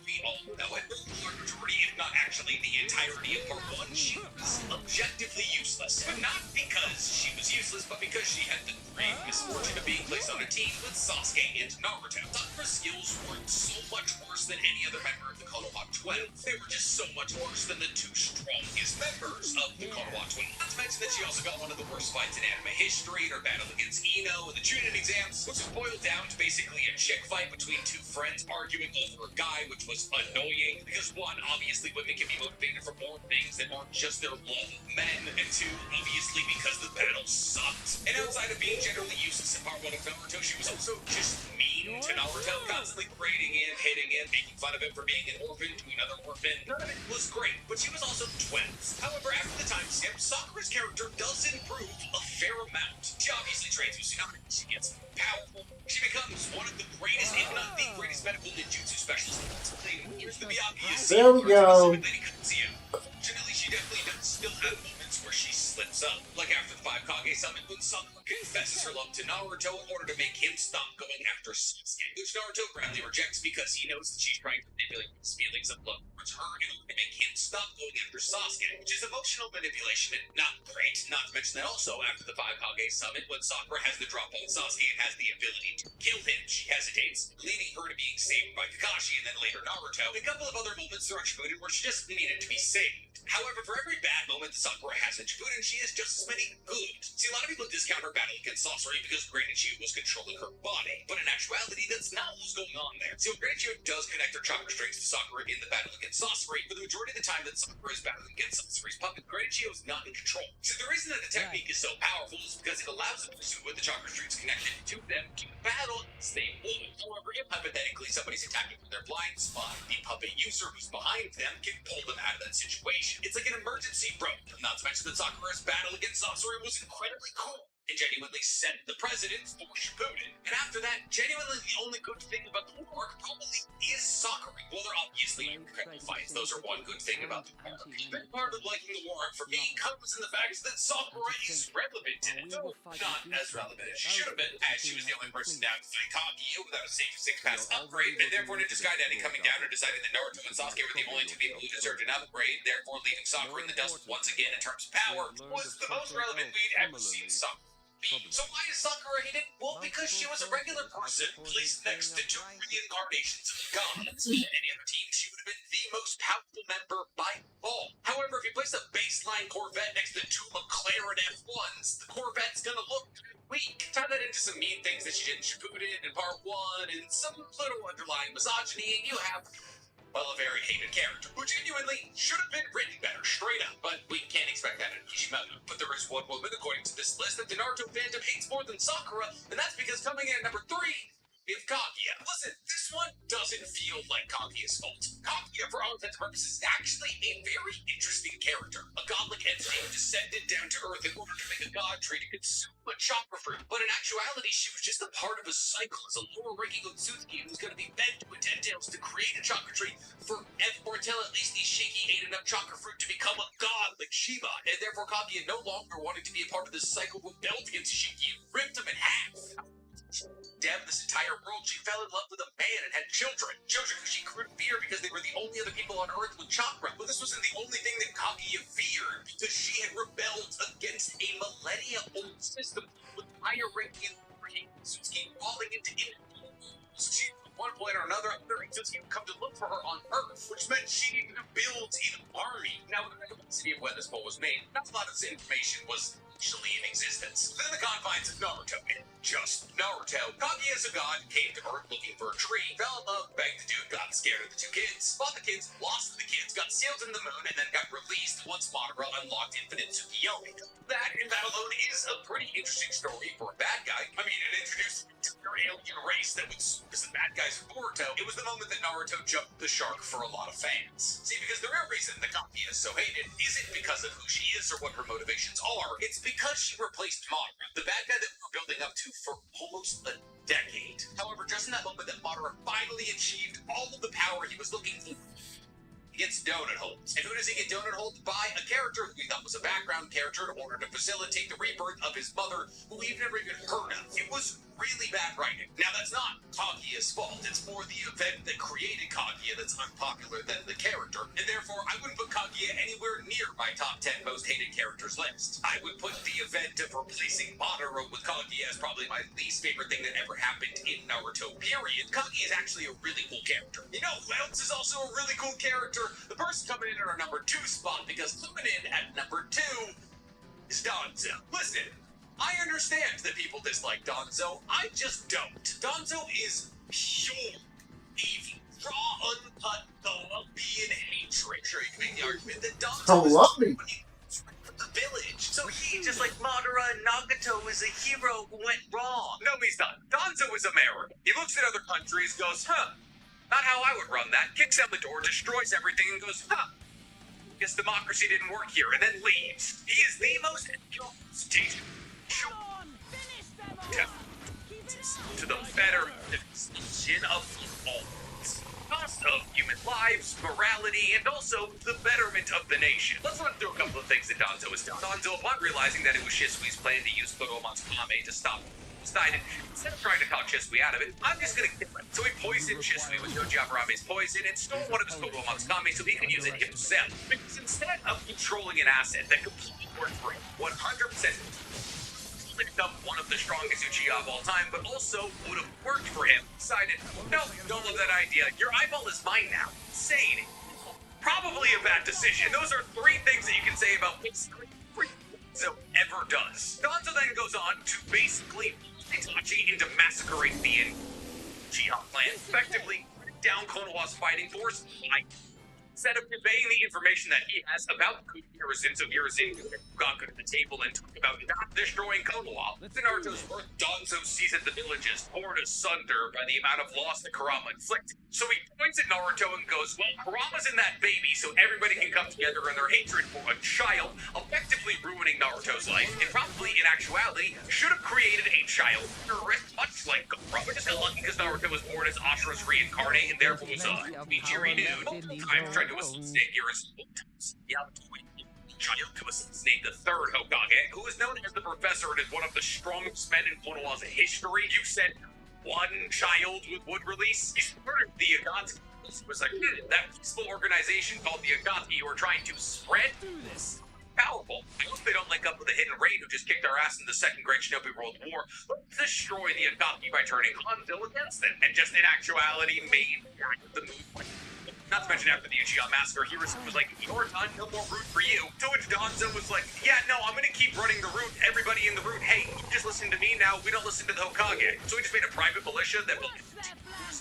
We all know it. For the majority, if not actually the entirety of part 1, she was objectively useless. But not because she was useless, but because she had the great misfortune of being placed on a team with Sasuke and Naruto. Sakura's skills weren't so much worse than any other member of the Konoha 12. They were just so much worse than the 2 strongest members of the Konoha 12. Not to mention that she also got one of the worst fights in anime history in her battle against Ino in the Chunin exams, which was boiled down to basically a chick fight between 2 friends arguing over a guy, which was annoying, because 1, obviously women can be motivated for more things that aren't just their love of men, and 2, obviously because the battle sucked. And outside of being generally useless in part 1 of Naruto, she was also just mean mean to Naruto, constantly berating him, hitting him, making fun of him for being an orphan to another orphan. None of it was great, but she was also 12. However, after the time skip, Sakura's character does improve a fair amount. She obviously trains with Tsunade. She gets powerful. She becomes one of the greatest, if not the greatest medical ninjutsu specialists. Here's the Miyagi. There we go. Unfortunately, she definitely does still have moments where she slips up. Like after the 5 Kage Summit when Sakura confesses her love to Naruto in order to make him stop going after Sasuke, which Naruto roundly rejects because he knows that she's trying to manipulate his feelings of love towards her in order to make him stop going after Sasuke, which is emotional manipulation and not great. Not to mention that also after the 5 Kage Summit, when Sakura has the drop on Sasuke and has the ability to kill him, she hesitates, leading her to being saved by Kakashi and then later Naruto. A couple of other moments throughout Shippuden where she just needed to be saved. However, for every bad moment that Sakura has in Shippuden, she has just as many good. See, a lot of people discount her battle against Sasori because Greninja was controlling her body, but in actuality, that's not what was going on there. See, when Greninja does connect her chakra strings to Sakura in the battle against Sasori, for the majority of the time that Sakura is battling against Sasori's puppet, Greninja is not in control. See, the reason that the technique is so powerful is because it allows a person with the chakra strings connected to them to battle as they would. However, if hypothetically somebody's attacking from their blind spot, the puppet user who's behind them can pull them out of that situation. It's like an emergency rope. Not to mention that Sakura's battle against Sasori was incredibly cool. It genuinely set the precedent for Shippuden. And after that, genuinely the only good thing about the war arc probably is Sakura. Well, there are obviously incredible fights. Those are one good thing about the war arc. That part of liking the war arc for me comes in the fact that Sakura is relevant in it. Though not as relevant as she should have been, as she was the only person down to fight Kaguya without a safe 6-pass upgrade, and therefore Ninja Sky Daddy coming down and deciding that Naruto and Sasuke were the only 2 people who deserved an upgrade, therefore leaving Sakura in the dust once again in terms of power, was the most relevant we'd ever seen Sakura. So why is Sakura hated? Well, because she was a regular person placed next to 2 reincarnations of gods. In any other team, she would have been the most powerful member by far. However, if you place a baseline Corvette next to 2 McLaren F1s, the Corvette's gonna look weak. Tie that into some mean things that she did in Shippuden in Part 1, and some little underlying misogyny, and you have, well, a very hated character, who genuinely should have been written better, straight up, but we can't expect that in Kishimoto. But there is one woman, according to this list, that the Naruto fandom hates more than Sakura, and that's because coming in at number 3, we have Kaguya. Listen, this one doesn't feel like Kaguya's fault. Kaguya, for all intents and purposes, is actually a very interesting character. A godlike entity who descended down to Earth in order to make a god tree to consume a chakra fruit. But in actuality, she was just a part of a cycle as a lower-ranking Otsutsuki who was going to be bent to attend tales to create a chakra tree or until at least Ishiki ate enough chakra fruit to become a god like Shiba. And therefore, Kaguya, no longer wanting to be a part of this cycle, rebelled against Ishiki and ripped him in half. Damn this entire world, she fell in love with a man and had children. Children who she grew fear because they were the only other people on Earth with chakra. But this wasn't the only thing that Kaguya feared, because she had rebelled against a millennia-old system with higher ranking Otsutsuki falling into so she, at one point or another, other Otsutsuki would come to look for her on Earth, which meant she needed to build an army. Now, with the complexity of when this poll was made, not a lot of this information was actually in existence. Within the confines of Naruto, and just Naruto, Kaguya as a god came to Earth looking for a tree, fell in love, begged the dude, got scared of the 2 kids, fought the kids, lost the kids, got sealed in the moon, and then got released once Madara unlocked Infinite Tsukiyomi. That, and that alone, is a pretty interesting story for a bad guy. I mean, it introduced an entire alien race that was the bad guys of Boruto. It was the moment that Naruto jumped the shark for a lot of fans. See, because the real reason that Kaguya is so hated isn't because of who she is or what her motivations are. It's because she replaced Madara, the bad guy that we were building up to for almost a decade. However, just in that moment that Madara finally achieved all of the power he was looking for, he gets donut holes. And who does he get donut holes by? A character who we thought was a background character in order to facilitate the rebirth of his mother, who we've never even heard of. It was really bad writing. Now, that's not Kaguya's fault. It's more the event that created Kaguya that's unpopular than the character. And therefore, I wouldn't put Kaguya anywhere near my top 10 most hated characters list. I would put the event of replacing Madara with Kaguya as probably my least favorite thing that ever happened in Naruto, period. Kaguya is actually a really cool character. You know who else is also a really cool character? The person coming in at our number 2 spot, because coming in at number 2 is Danzo. Listen, I understand that people dislike Danzo. I just don't. Danzo is pure evil. Raw, uncut, Colombian hatred. Sure, you can make the argument that Danzo is the village. So he, just like Madara and Nagato is a hero who went wrong. No, he's not. Danzo is American. He looks at other countries, goes, huh, not how I would run that. Kicks down the door, destroys everything, and goes, huh, guess democracy didn't work here, and then leaves. He is the most to the better definition of all. Cost of human lives, morality, and also the betterment of the nation. Let's run through a couple of things that Danzo has done. Danzo, upon realizing that it was Shisui's plan to use Kodomon's Kame to stop him, decided, instead of trying to talk Shisui out of it, I'm just gonna kill him. So he poisoned Shisui with Yoji Abarame's poison and stole one of his Kodomon's Kame so he could use it himself. Because instead of controlling an asset that completely worked for him, 100%, picked up one of the strongest Uchiha of all time, but also would have worked for him. Decided, no, don't love that idea. Your eyeball is mine now. Insane. Probably a bad decision. Those are 3 things that you can say about what Danzo ever does. Danzo then goes on to basically Itachi into massacring the Uchiha clan, effectively down Konoha's fighting force. Instead of conveying the information that he has about Hiruzen, so Hiruzen got good at the table and talked about not destroying Konoha. To Naruto's birth, Danzo sees that the village is torn asunder by the amount of loss that Kurama inflicted. So he points at Naruto and goes, well, Kurama's in that baby, so everybody can come together in their hatred for a child, effectively ruining Naruto's life, and probably, in actuality, should have created a child terrorist, much like Kurama. Just got lucky because Naruto was born as Ashura's reincarnate, and therefore was Ichiri knew multiple times tried to assassinate Hiruzen. Child to assassinate the 3rd Hokage, who is known as the Professor and is one of the strongest men in Konoha's history. You said one child would release? He murdered the Akatsuki. It was like, that peaceful organization called the Akatsuki who are trying to spread this. Powerful. I hope they don't link up with the Hidden Raid who just kicked our ass in the Second Great Shinobi World War. Let's destroy the Akatsuki by turning Hanzo against them, and just in actuality made the move. Not to mention after the Uchiha massacre, Hiruzen was like, you're done, no more route for you. To which Danzo was like, yeah, no, I'm gonna keep running the route. Everybody in the route, hey, you just listen to me now, we don't listen to the Hokage. So he just made a private militia that was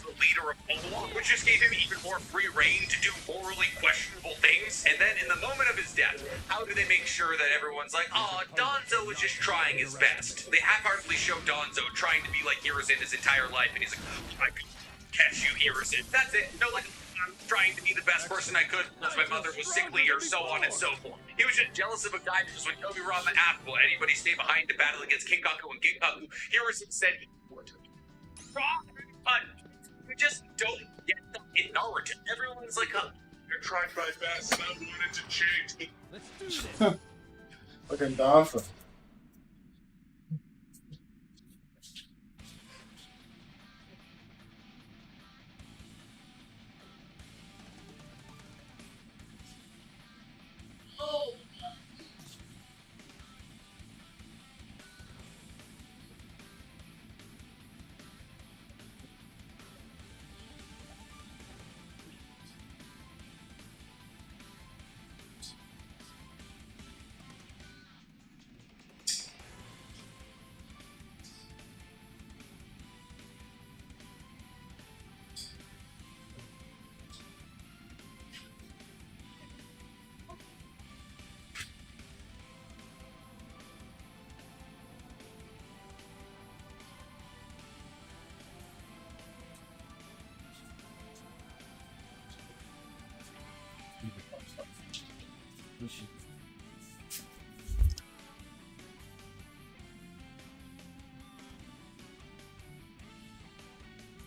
the leader of Konoha, which just gave him even more free reign to do morally questionable things. And then in the moment of his death, how do they make sure that everyone's like, oh, Danzo was just trying his best? They half-heartedly show Danzo trying to be like Hiruzen his entire life, and he's like, I could catch you, Hiruzen. That's it. No, like, I'm trying to be the best person I could because my mother was sickly or so on and so forth. He was just jealous of a guy because when Tobirama asked, will anybody stay behind to battle against Kinkaku and Ginkaku, Hiruzen said he would. But you just don't get that in Naruto. Everyone's like, I tried my best and I wanted to change. Let's do this. Fucking Danzo. We should